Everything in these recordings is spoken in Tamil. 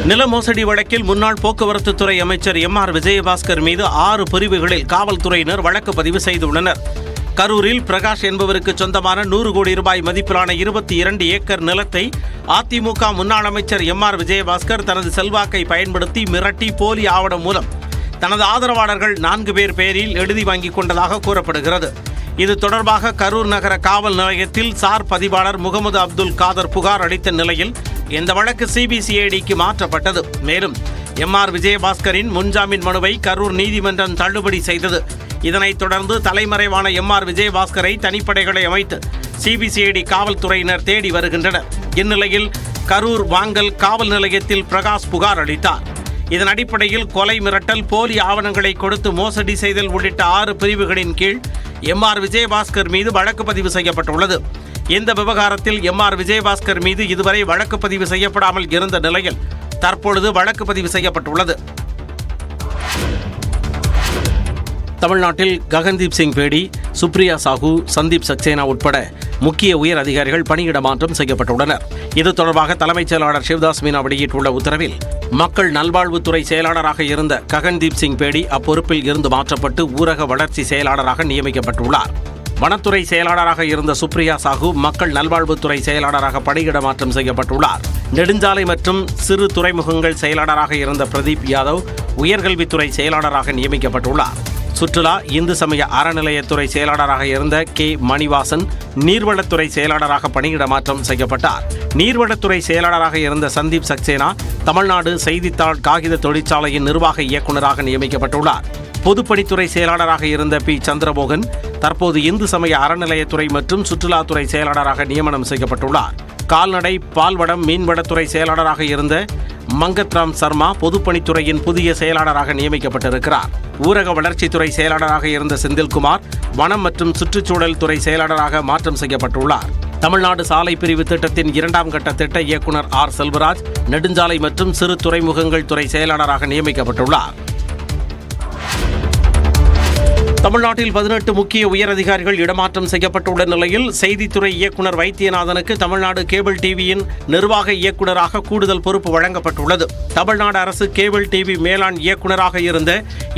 நில மோசடி வழக்கில் முன்னாள் போக்குவரத்து துறை அமைச்சர் எம்.ஆர். விஜயபாஸ்கர் மீது 6 பிரிவுகளில் காவல்துறையினர் வழக்கு பதிவு செய்துள்ளனர். கரூரில் பிரகாஷ் என்பவருக்கு சொந்தமான 100 கோடி ரூபாய் மதிப்பிலான 22 ஏக்கர் நிலத்தை அதிமுக முன்னாள் அமைச்சர் எம்.ஆர். விஜயபாஸ்கர் தனது செல்வாக்கை பயன்படுத்தி மிரட்டி போலி ஆவணம் மூலம் தனது ஆதரவாளர்கள் 4 பேர் பெயரில் எழுதி வாங்கிக் கொண்டதாக கூறப்படுகிறது. இது தொடர்பாக கரூர் நகர காவல் நிலையத்தில் சார் பதிவாளர் முகமது அப்துல் காதர் புகார் அளித்த நிலையில் இந்த வழக்கு சிபிசிஐடிக்கு மாற்றப்பட்டது. மேலும் எம்.ஆர். விஜயபாஸ்கரின் முன்ஜாமீன் மனுவை கரூர் நீதிமன்றம் தள்ளுபடி செய்தது. இதனைத் தொடர்ந்து தலைமறைவான எம்.ஆர். விஜயபாஸ்கரை தனிப்படைகளை அமைத்து சிபிசிஐடி காவல்துறையினர் தேடி வருகின்றனர். இந்நிலையில் கரூர் வாங்கல் காவல் நிலையத்தில் பிரகாஷ் புகார் அளித்தார். இதன் அடிப்படையில் கொலை மிரட்டல், போலி ஆவணங்களை கொடுத்து மோசடி செய்தல் உள்ளிட்ட 6 பிரிவுகளின் கீழ் எம்.ஆர். விஜயபாஸ்கர் மீது வழக்கு பதிவு செய்யப்பட்டுள்ளது. இந்த விவகாரத்தில் எம்.ஆர். விஜயபாஸ்கர் மீது இதுவரை வழக்கு பதிவு செய்யப்படாமல் இருந்த நிலையில் தற்பொழுது வழக்கு பதிவு செய்யப்பட்டுள்ளது. தமிழ்நாட்டில் ககன்தீப் சிங் பேடி, சுப்ரியா சாஹூ, சந்தீப் சக்சேனா உட்பட முக்கிய உயர் அதிகாரிகள் பணியிட மாற்றம் செய்யப்பட்டுள்ளனர். இது தொடர்பாக தலைமைச் செயலாளர் சிவதாஸ் மீனா வெளியிட்டுள்ள உத்தரவில் மக்கள் நல்வாழ்வுத்துறை செயலாளராக இருந்த ககன்தீப் சிங் பேடி அப்பொறுப்பில் இருந்து மாற்றப்பட்டு ஊரக வளர்ச்சி செயலாளராக நியமிக்கப்பட்டுள்ளார். வனத்துறை செயலாளராக இருந்த சுப்ரியா சாஹூ மக்கள் நல்வாழ்வுத்துறை செயலாளராக பணியிட மாற்றம் செய்யப்பட்டுள்ளார். நெடுஞ்சாலை மற்றும் சிறு துறைமுகங்கள் செயலாளராக இருந்த பிரதீப் யாதவ் உயர்கல்வித்துறை செயலாளராக நியமிக்கப்பட்டுள்ளார். சுற்றுலா, இந்து சமய அறநிலையத்துறை செயலாளராக இருந்த கே. மணிவாசன் நீர்வளத்துறை செயலாளராக பணியிட மாற்றம் செய்யப்பட்டார். நீர்வளத்துறை செயலாளராக இருந்த சந்தீப் சக்சேனா தமிழ்நாடு செய்தித்தாள் காகித தொழிற்சாலையின் நிர்வாக இயக்குநராக நியமிக்கப்பட்டுள்ளார். பொதுப்பணித்துறை செயலாளராக இருந்த பி. சந்திரமோகன் தற்போது இந்து சமய அறநிலையத்துறை மற்றும் சுற்றுலாத்துறை செயலாளராக நியமனம் செய்யப்பட்டுள்ளார். கால்நடை, பால்வடம், மீன்வளத்துறை செயலாளராக இருந்த மங்கத்ராம் சர்மா பொதுப்பணித்துறையின் புதிய செயலாளராக நியமிக்கப்பட்டிருக்கிறார். ஊரக வளர்ச்சித்துறை செயலாளராக இருந்த செந்தில்குமார் வனம் மற்றும் சுற்றுச்சூழல் துறை செயலாளராக மாற்றம் செய்யப்பட்டுள்ளார். தமிழ்நாடு சாலை பிரிவு திட்டத்தின் 2ஆம் கட்ட திட்ட இயக்குநர் ஆர். செல்வராஜ் நெடுஞ்சாலை மற்றும் சிறு துறைமுகங்கள் துறை செயலாளராக நியமிக்கப்பட்டுள்ளார். தமிழ்நாட்டில் 18 முக்கிய உயர் அதிகாரிகள் இடமாற்றம் செய்யப்பட்டுள்ள நிலையில் செய்தித்துறை இயக்குநர் வைத்தியநாதனுக்கு தமிழ்நாடு கேபிள் டிவியின் நிர்வாக இயக்குநராக கூடுதல் பொறுப்பு வழங்கப்பட்டுள்ளது. தமிழ்நாடு அரசு கேபிள் டிவி மேலாண் இயக்குநராக இருந்த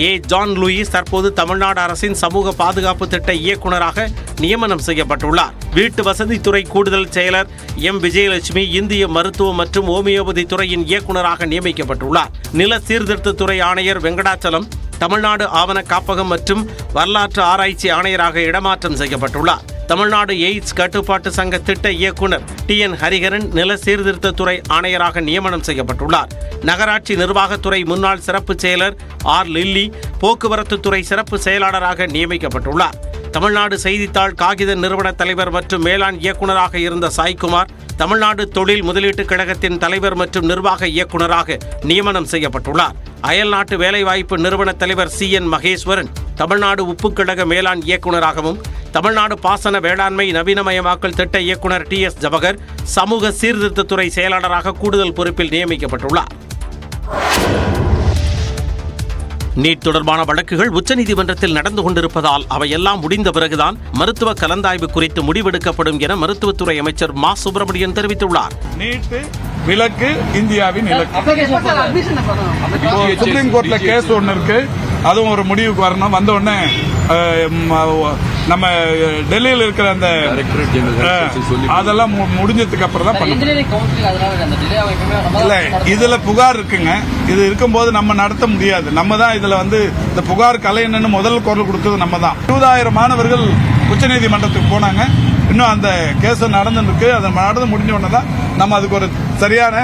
ஏ. ஜான் லூயிஸ் தற்போது தமிழ்நாடு அரசின் சமூக பாதுகாப்பு திட்ட இயக்குநராக நியமனம் செய்யப்பட்டுள்ளார். வீட்டு வசதித்துறை கூடுதல் செயலர் எம். விஜயலட்சுமி இந்திய மருத்துவம் மற்றும் ஹோமியோபதி துறையின் இயக்குநராக நியமிக்கப்பட்டுள்ளார். நில சீர்திருத்தத்துறை ஆணையர் வெங்கடாச்சலம் தமிழ்நாடு ஆவண காப்பகம் மற்றும் வரலாற்று ஆராய்ச்சி ஆணையராக இடமாற்றம் செய்யப்பட்டுள்ளார். தமிழ்நாடு எய்ட்ஸ் கட்டுப்பாட்டு சங்க திட்ட இயக்குநர் டி.என். ஹரிஹரன் நில சீர்திருத்தத்துறை ஆணையராக நியமனம் செய்யப்பட்டுள்ளார். நகராட்சி நிர்வாகத்துறை முன்னாள் சிறப்பு செயலர் ஆர். லில்லி போக்குவரத்துத்துறை சிறப்பு செயலாளராக நியமிக்கப்பட்டுள்ளார். தமிழ்நாடு செய்தித்தாள் காகித நிறுவன தலைவர் மற்றும் மேலாண் இயக்குநராக இருந்த சாய்குமார் தமிழ்நாடு தொழில் முதலீட்டுக் கழகத்தின் தலைவர் மற்றும் நிர்வாக இயக்குநராக நியமனம் செய்யப்பட்டுள்ளார். அயல்நாட்டு வேலைவாய்ப்பு நிறுவன தலைவர் சி.என். மகேஸ்வரன் தமிழ்நாடு உப்புக் கழக மேலாண் இயக்குநராகவும், தமிழ்நாடு பாசன வேளாண்மை நவீனமயமாக்கல் திட்ட இயக்குநர் டி.எஸ். ஜவஹர் சமூக சீர்திருத்தத்துறை செயலாளராக கூடுதல் பொறுப்பில் நியமிக்கப்பட்டுள்ளார். நீட் தொடர்பான வழக்குகள் உச்சநீதிமன்றத்தில் நடந்து கொண்டிருப்பதால் அவையெல்லாம் முடிந்த பிறகுதான் மருத்துவ கலந்தாய்வு குறித்து முடிவெடுக்கப்படும் என மருத்துவத்துறை அமைச்சர் மா. சுப்பிரமணியன் தெரிவித்துள்ளார். நீட் விலக்கு இந்தியாவின் இலக்கு. சுப்ரீம் கோர்ட்ல கேஸ் ஒன்னு இருக்கு, அதுவும் ஒரு முடிவுக்கு வரணும். வந்த உடனே நம்ம டெல்லியில் இருக்கிற அந்த அதெல்லாம் முடிஞ்சதுக்கு அப்புறம் தான் இல்ல, இதுல புகார் இருக்குங்க. இது இருக்கும்போது நம்ம நடத்த முடியாது. நம்ம தான் இதுல இந்த புகார் கலைஞன்னு முதல் குரல் கொடுத்தது நம்ம தான். 20,000 மாணவர்கள் உச்சநீதிமன்றத்துக்கு போனாங்க. இன்னும் அந்த கேஸ் நடந்துருக்கு. அதை நடந்து முடிஞ்ச உடனே தான் நம்ம அதுக்கு ஒரு சரியான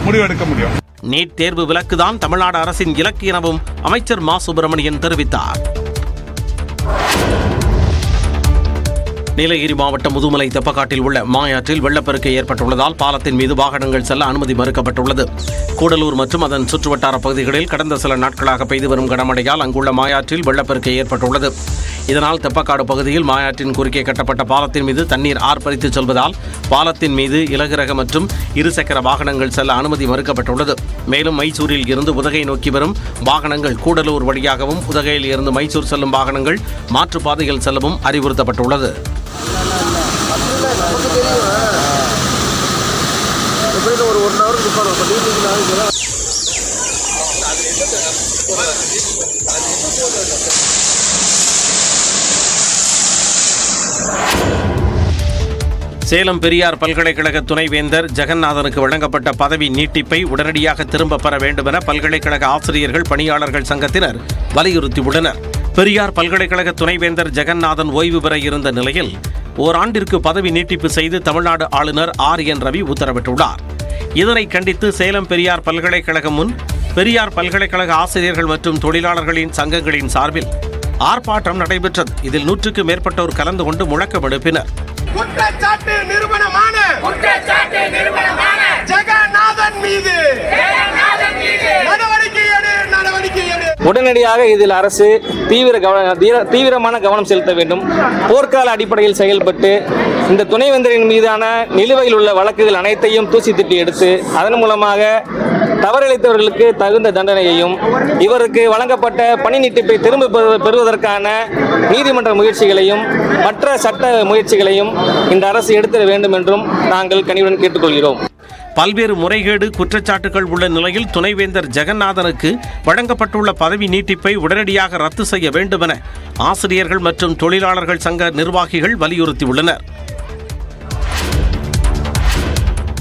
முடிவு எடுக்க முடியும். நீட் தேர்வு விலக்குதான் தமிழ்நாடு அரசின் இலக்கு எனவும் அமைச்சர் மா. சுப்பிரமணியன் தெரிவித்தார். நீலகிரி மாவட்டம் முதுமலை தெப்பக்காட்டில் உள்ள மாயாற்றில் வெள்ளப்பெருக்கு ஏற்பட்டுள்ளதால் பாலத்தின் மீது வாகனங்கள் செல்ல அனுமதி மறுக்கப்பட்டுள்ளது. கூடலூர் மற்றும் அதன் சுற்றுவட்டார பகுதிகளில் கடந்த சில நாட்களாக பெய்து வரும் கனமழையால் அங்குள்ள மாயாற்றில் வெள்ளப்பெருக்கு ஏற்பட்டுள்ளது. இதனால் தெப்பக்காடு பகுதியில் மாயாற்றின் குறுக்கே கட்டப்பட்ட பாலத்தின் மீது தண்ணீர் ஆர்ப்பரித்து செல்வதால் பாலத்தின் மீது இலகுரக மற்றும் இருசக்கர வாகனங்கள் செல்ல அனுமதி மறுக்கப்பட்டுள்ளது. மேலும் மைசூரில் இருந்து உதகை நோக்கி வரும் வாகனங்கள் கூடலூர் வழியாகவும், உதகையில் இருந்து மைசூர் செல்லும் வாகனங்கள் மாற்றுப்பாதையில் செல்லவும் அறிவுறுத்தப்பட்டுள்ளது. ஒரு 1 ஹவர் சேலம் பெரியார் பல்கலைக்கழக துணைவேந்தர் ஜெகநாதனுக்கு வழங்கப்பட்ட பதவி நீட்டிப்பை உடனடியாக திரும்பப் பெற வேண்டுமென பல்கலைக்கழக ஆசிரியர்கள் பணியாளர்கள் சங்கத்தினர் வலியுறுத்தியுள்ளனர். பெரியார் பல்கலைக்கழக துணைவேந்தர் ஜெகநாதன் ஓய்வு பெற இருந்த நிலையில் ஓராண்டிற்கு பதவி நீட்டிப்பு செய்து தமிழ்நாடு ஆளுநர் RN ரவி உத்தரவிட்டுள்ளார். இதனை கண்டித்து சேலம் பெரியார் பல்கலைக்கழகம் முன் பெரியார் பல்கலைக்கழக ஆசிரியர்கள் மற்றும் தொழிலாளர்களின் சங்கங்களின் சார்பில் ஆர்ப்பாட்டம் நடைபெற்றது. இதில் 100க்கு மேற்பட்டோர் கலந்து கொண்டு முழக்கம் எழுப்பினர். குற்றச்சாட்டு நிரூபணமான ஜெகநாதன் மீது நடவடிக்கை எடு. உடனடியாக இதில் அரசு தீவிரமான கவனம் செலுத்த வேண்டும். போர்க்கால அடிப்படையில் செயல்பட்டு இந்த துணைவேந்தரின் மீதான நிலுவையில் உள்ள வழக்குகள் அனைத்தையும் தூசி திட்டி எடுத்து அதன் மூலமாக தவறிழைத்தவர்களுக்கு தகுந்த தண்டனையையும் இவருக்கு வழங்கப்பட்ட பணி நீட்டிப்பை திரும்ப பெறுவதற்கான நீதிமன்ற முயற்சிகளையும் மற்ற சட்ட முயற்சிகளையும் இந்த அரசு எடுத்திட வேண்டும் என்றும் நாங்கள் கனிவுடன் கேட்டுக்கொள்கிறோம். பல்வேறு முறைகேடு குற்றச்சாட்டுகள் உள்ள நிலையில் துணைவேந்தர் ஜெகநாதனுக்கு வழங்கப்பட்டுள்ள பதவி நீட்டிப்பை உடனடியாக ரத்து செய்ய வேண்டுமென ஆசிரியர்கள் மற்றும் தொழிலாளர்கள் சங்க நிர்வாகிகள் வலியுறுத்தியுள்ளனர்.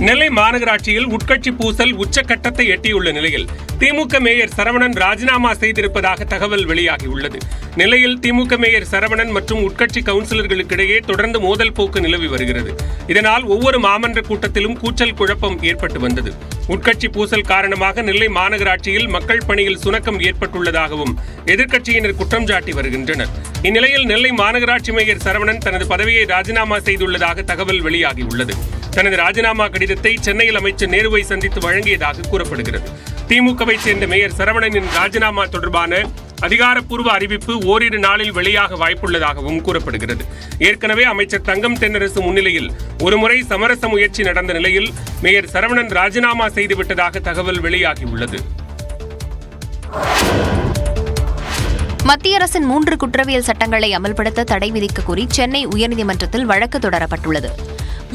நெல்லை மாநகராட்சியில் உட்கட்சி பூசல் உச்சக்கட்டத்தை எட்டியுள்ள நிலையில் திமுக மேயர் சரவணன் ராஜினாமா செய்திருப்பதாக தகவல் வெளியாகியுள்ளது. நெல்லையில் திமுக மேயர் சரவணன் மற்றும் உட்கட்சி கவுன்சிலர்களுக்கிடையே தொடர்ந்து மோதல் போக்கு நிலவி வருகிறது. இதனால் ஒவ்வொரு மாமன்ற கூட்டத்திலும் கூச்சல் குழப்பம் ஏற்பட்டு வந்தது. உட்கட்சி பூசல் காரணமாக நெல்லை மாநகராட்சியில் மக்கள் பணியில் சுணக்கம் ஏற்பட்டுள்ளதாகவும் எதிர்க்கட்சியினர் குற்றம் சாட்டி வருகின்றனர். இந்நிலையில் நெல்லை மாநகராட்சி மேயர் சரவணன் தனது பதவியை ராஜினாமா செய்துள்ளதாக தகவல் வெளியாகியுள்ளது. தனது ராஜினாமா கடிதத்தை சென்னையில் அமைச்சர் நேருவை சந்தித்து வழங்கியதாக கூறப்படுகிறது. திமுகவை சேர்ந்த மேயர் சரவணனின் ராஜினாமா தொடர்பான அதிகாரப்பூர்வ அறிவிப்பு ஓரிரு நாளில் வெளியாக வாய்ப்புள்ளதாகவும் கூறப்படுகிறது. ஏற்கனவே அமைச்சர் தங்கம் தென்னரசு முன்னிலையில் ஒருமுறை சமரச முயற்சி நடந்த நிலையில் மேயர் சரவணன் ராஜினாமா செய்துவிட்டதாக தகவல் வெளியாகியுள்ளது. மத்திய அரசின் 3 குற்றவியல் சட்டங்களை அமல்படுத்த தடை விதிக்க கோரி சென்னை உயர்நீதிமன்றத்தில் வழக்கு தொடரப்பட்டுள்ளது.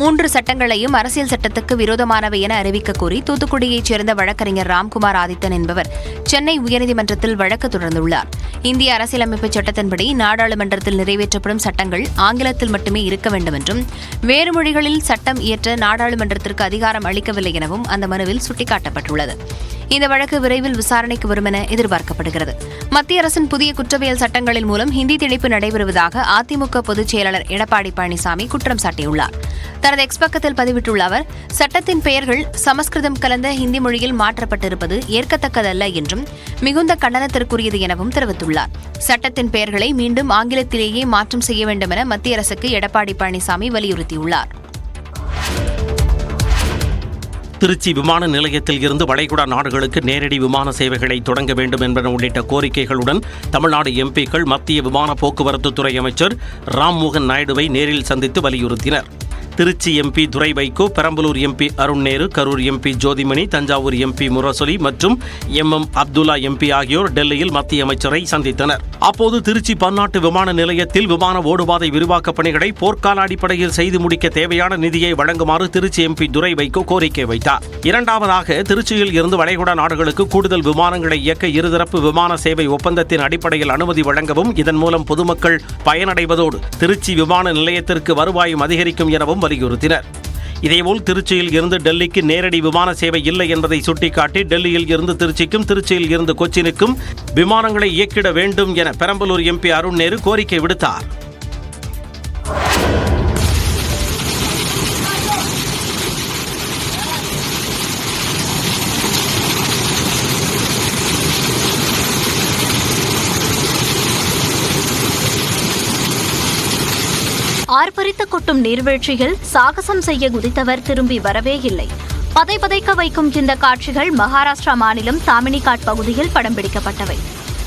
3 சட்டங்களையும் அரசியல் சட்டத்துக்கு விரோதமானவை என அறிவிக்க கோரி தூத்துக்குடியைச் சேர்ந்த வழக்கறிஞர் ராம்குமார் ஆதித்தன் என்பவர் சென்னை உயர்நீதிமன்றத்தில் வழக்கு தொடர்ந்துள்ளார். இந்திய அரசியலமைப்பு சட்டத்தின்படி நாடாளுமன்றத்தில் நிறைவேற்றப்படும் சட்டங்கள் ஆங்கிலத்தில் மட்டுமே இருக்க வேண்டும் என்றும் வேறு மொழிகளில் சட்டம் இயற்ற நாடாளுமன்றத்திற்கு அதிகாரம் அளிக்கவில்லை எனவும் அந்த மனுவில் சுட்டிக்காட்டப்பட்டுள்ளது. இந்த வழக்கு விரைவில் விசாரணைக்கு வரும் என எதிர்பார்க்கப்படுகிறது. மத்திய அரசின் புதிய குற்றவியல் சட்டங்களின் மூலம் ஹிந்தி திணிப்பு நடைபெறுவதாக அதிமுக பொதுச் செயலாளர் எடப்பாடி பழனிசாமி குற்றம் சாட்டியுள்ளார். தனது எக்ஸ் பக்கத்தில் பதிவிட்டுள்ள அவர், சட்டத்தின் பெயர்கள் சமஸ்கிருதம் கலந்த ஹிந்தி மொழியில் மாற்றப்பட்டிருப்பது ஏற்கத்தக்கதல்ல என்றும் மிகுந்த கண்டனத்திற்குரியது எனவும் தெரிவித்துள்ளார். சட்டத்தின் பெயர்களை மீண்டும் ஆங்கிலத்திலேயே மாற்றம் செய்ய வேண்டும் என மத்திய அரசுக்கு எடப்பாடி பழனிசாமி வலியுறுத்தியுள்ளார். திருச்சி விமான நிலையத்தில் இருந்து வளைகுடா நாடுகளுக்கு நேரடி விமான சேவைகளை தொடங்க வேண்டும் என்பன உள்ளிட்ட கோரிக்கைகளுடன் தமிழ்நாடு எம்பிக்கள் மத்திய விமான போக்குவரத்து துறை அமைச்சர் ராம்மோகன் நாயுடுவை நேரில் சந்தித்து வலியுறுத்தினர். Trichy MP Durai Vaiko, Perambalur MP Arun Nehru, Karur MP Jothimani, Thanjavur MP Murasoli மற்றும் MM அப்துல்லா எம்பி ஆகியோர் டெல்லியில் மத்திய அமைச்சரை சந்தித்தனர். அப்போது திருச்சி பன்னாட்டு விமான நிலையத்தில் விமான ஓடுபாதை விரிவாக்க பணிகளை போர்க்கால அடிப்படையில் செய்து முடிக்க தேவையான நிதியை வழங்குமாறு திருச்சி எம்பி துரை வைகோ கோரிக்கை வைத்தார். இரண்டாவதாக, திருச்சியில் இருந்து வளைகுடா நாடுகளுக்கு கூடுதல் விமானங்களை இயக்க இருதரப்பு விமான சேவை ஒப்பந்தத்தின் அடிப்படையில் அனுமதி வழங்கவும், இதன் மூலம் பொதுமக்கள் பயனடைவதோடு திருச்சி விமான நிலையத்திற்கு வருவாயும் அதிகரிக்கும் எனவும் வலியுறுத்தினர். இதேபோல் திருச்சியில் இருந்து டெல்லிக்கு நேரடி விமான சேவை இல்லை என்பதை சுட்டிக்காட்டி டெல்லியில் இருந்து திருச்சிக்கும் திருச்சியில் இருந்து கொச்சினுக்கும் விமானங்களை இயக்கிட வேண்டும் என பெரம்பலூர் எம்பி அருண் நேரு கோரிக்கை விடுத்தார். ஆர்ப்பரித்து கொட்டும் நீர்வீழ்ச்சியில் சாகசம் செய்ய குதித்தவர் திரும்பி வரவே இல்லை. பதைபதைக்க வைக்கும் இந்த காட்சிகள் மகாராஷ்டிரா மாநிலம் தாமினிகாட் பகுதியில் படம் பிடிக்கப்பட்டவை.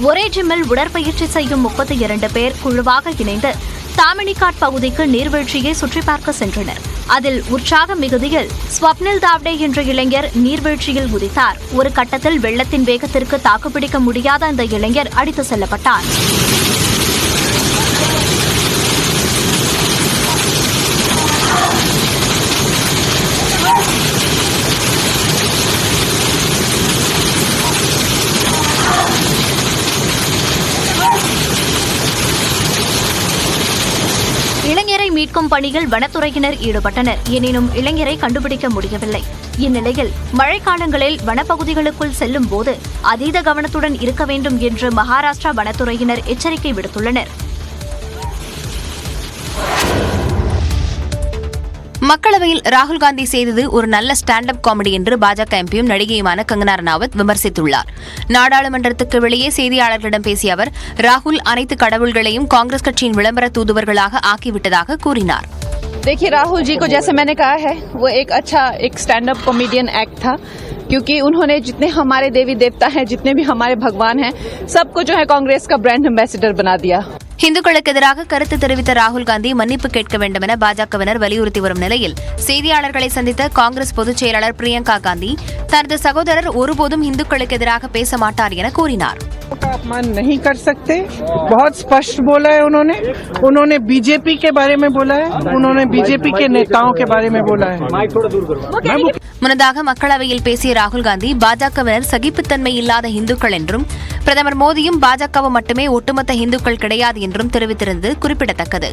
ஒரே ஜிம்மில் உடற்பயிற்சி செய்யும் 32 பேர் குழுவாக இணைந்து தாமினிகாட் பகுதிக்கு நீர்வீழ்ச்சியை சுற்றி பார்க்க சென்றனர். அதில் உற்சாக மிகுதியில் ஸ்வப்னில் தாவ்டே என்ற இளைஞர் நீர்வீழ்ச்சியில் குதித்தார். ஒரு கட்டத்தில் வெள்ளத்தின் வேகத்திற்கு தாக்குப்பிடிக்க முடியாத அந்த இளைஞர் அடித்து செல்லப்பட்டார். பணியில் வனத்துறையினர் ஈடுபட்டனர். எனினும் இளைஞரை கண்டுபிடிக்க முடியவில்லை. இந்நிலையில் மழைக்காலங்களில் வனப்பகுதிகளுக்குள் செல்லும் போது அதீத கவனத்துடன் இருக்க வேண்டும் என்று மகாராஷ்டிரா வனத்துறையினர் எச்சரிக்கை விடுத்துள்ளனர். மக்களவையில் ராகுல் காந்தி செய்தது ஒரு நல்ல ஸ்டாண்ட் அப் காமெடி என்று பாஜக எம்பியும் நடிகையுமான கங்கனா ரனாவத் விமர்சித்துள்ளார். நாடாளுமன்றத்துக்கு வெளியே செய்தியாளர்களிடம் பேசிய அவர் ராகுல் அனைத்து கடவுள்களையும் காங்கிரஸ் கட்சியின் விளம்பர தூதுவர்களாக ஆக்கிவிட்டதாக கூறினார். देखिए राहुल जी को जैसे मैंने कहा है वो एक स्टैंड अप कॉमेडियन एक्ट था, क्योंकि उन्होंने जितने हमारे देवी देवता हैं, जितने भी हमारे भगवान हैं, सबको जो है कांग्रेस का ब्रांड एम्बेसडर बना दिया. இந்துக்களுக்கு எதிராக கருத்து தெரிவித்த ராகுல் காந்தி மன்னிப்பு கேட்க வேண்டும் என பாஜகவினர் வலியுறுத்தி வரும் நிலையில் செய்தியாளர்களை சந்தித்த காங்கிரஸ் பொதுச் செயலாளர் பிரியங்கா காந்தி தனது சகோதரர் ஒருபோதும் இந்துக்களுக்கு எதிராக பேச மாட்டார் என கூறினார். अपमान नहीं कर सकते, बहुत स्पष्ट बोला है उन्होंने बीजेपी के बारे में बोला है, उन्होंने बीजेपी के नेताओं के बारे में बोला है. முன்னதாக மக்களவையில் பேசிய ராகுல் காந்தி பாஜகவினர் சகிப்புத்தன்மை இல்லாத இந்துக்கள் என்றும் பிரதமர் மோடியும் பாஜகவும் மட்டுமே ஒட்டுமொத்த இந்துக்கள் கிடையாது என்றும் தெரிவித்திருந்தது குறிப்பிடத்தக்கது.